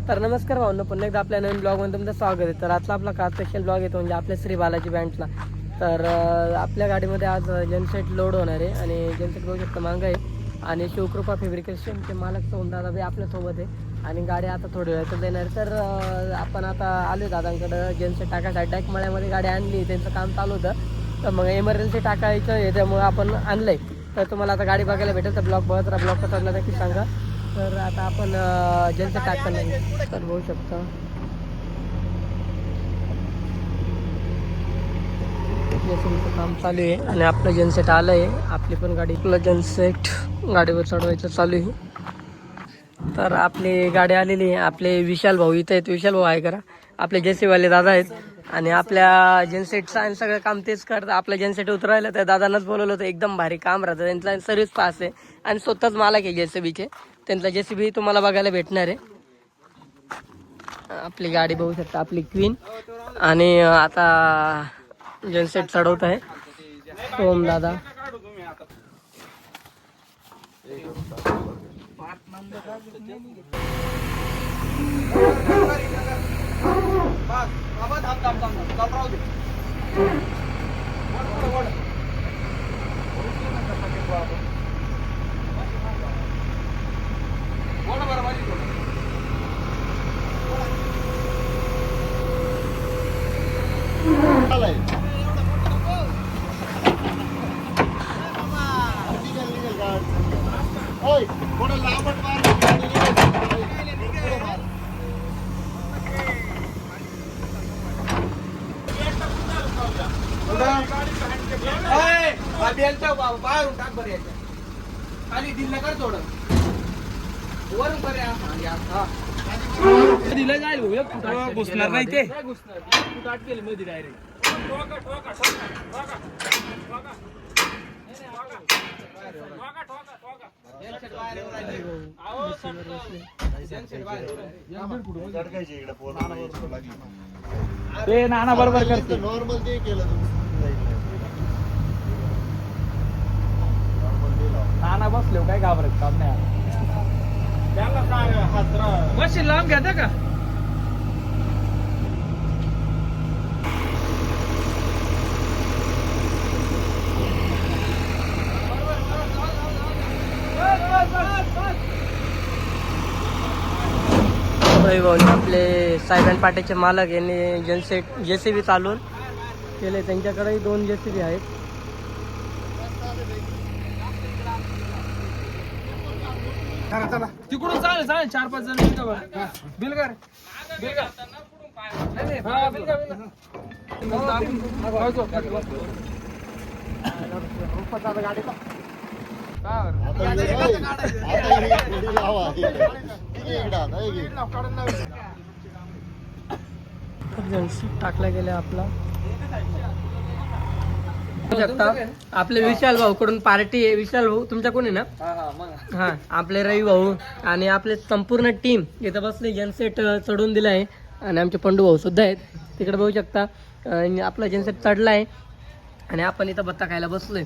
तर नमस्कार भावना, पुन्हा एकदा आपल्या नवीन ब्लॉगमध्ये तुमचं स्वागत आहे. तर आजचा आपला कार स्पेशल ब्लॉग येतो म्हणजे आपल्या श्री बालाजी बँडला. तर आपल्या गाडीमध्ये आज जनसेट लोड होणार आहे आणि जनसेट बघू शकता मागं आहे आणि शिवकृपा फॅब्रिकेशनचे मालक सोहम दादा बी आपल्यासोबत आहे आणि गाडी आता थोडी वेळात देणार. तर आपण आता आलो दादांकडं जनसेट टाकायसाठी. डायरेक्ट मळ्यामध्ये गाडी आणली, त्यांचं काम चालू होतं तर मग एमर्जन्सी टाकायचं आहे त्यामुळे आपण आणलं आहे. तर तुम्हाला आता गाडी बघायला भेटेल. तर ब्लॉग बघत राहा, ब्लॉग कसा नक्की सांगा. तर आता आपण जनसेट टाकताना तर बघू शकता जनसेटचं काम चालू आहे आणि आपलं जनसेट आलं आहे. आपली पण गाडी आपलं जनसेट गाडीवर चढवायचं चालू आहे. तर आपली गाडी आलेली आहे. आपले विशाल भाऊ इथे आहेत. विशाल भाऊ आहे करा, आपले जेसीवाले दादा आहेत आणि आपल्या जनसेटचं आणि सगळं काम तेच करतात. आपलं जनसेट उतरायला त्या दादांनाच बोलवलं होतं. एकदम भारी काम राहतं त्यांचा, सर्व्हिस पास आहे आणि स्वतःच मालक आहे जेसीबीचे. त्यांचा जेसीबी तुम्हाला बघायला भेटणार आहे. आपली गाडी बघू शकता, आपली क्वीन. आणि आता जनसेट चढवत आहे सोहम दादा. बाहेरून टाक बरं, याच्या खाली दिलं कर थोडं वरून दिलं जाईल. घुसणार नाही ते, कुठाट केलं मध्ये डायरेक्ट. ते नाना बरोबर करते. नॉर्मल ते केलं नाना बसलो काय घाबरत काम नाही. मशीन लावून घ्या का. आपले साहेबांन पाट्याचे मालक यांनी जनसेट जेसीबी चालून केले. त्यांच्याकडेही 2 जेसीबी आहेत. तिकडून चालेल 4-5 जण बिल कर टाकला गेला आपला. शकता आपले विशाल भाऊ कडून पार्टी आहे. विशाल भाऊ तुमच्या कोण आहे ना. हा आपले रवी भाऊ आणि आपले संपूर्ण टीम इथं बसले. जनसेट चढून दिला आहे आणि आमचे पंडू भाऊ सुद्धा आहेत तिकडे बघू शकता. आपला जनसेट चढला आहे आणि आपण इथं बत्ता खायला बसलोय.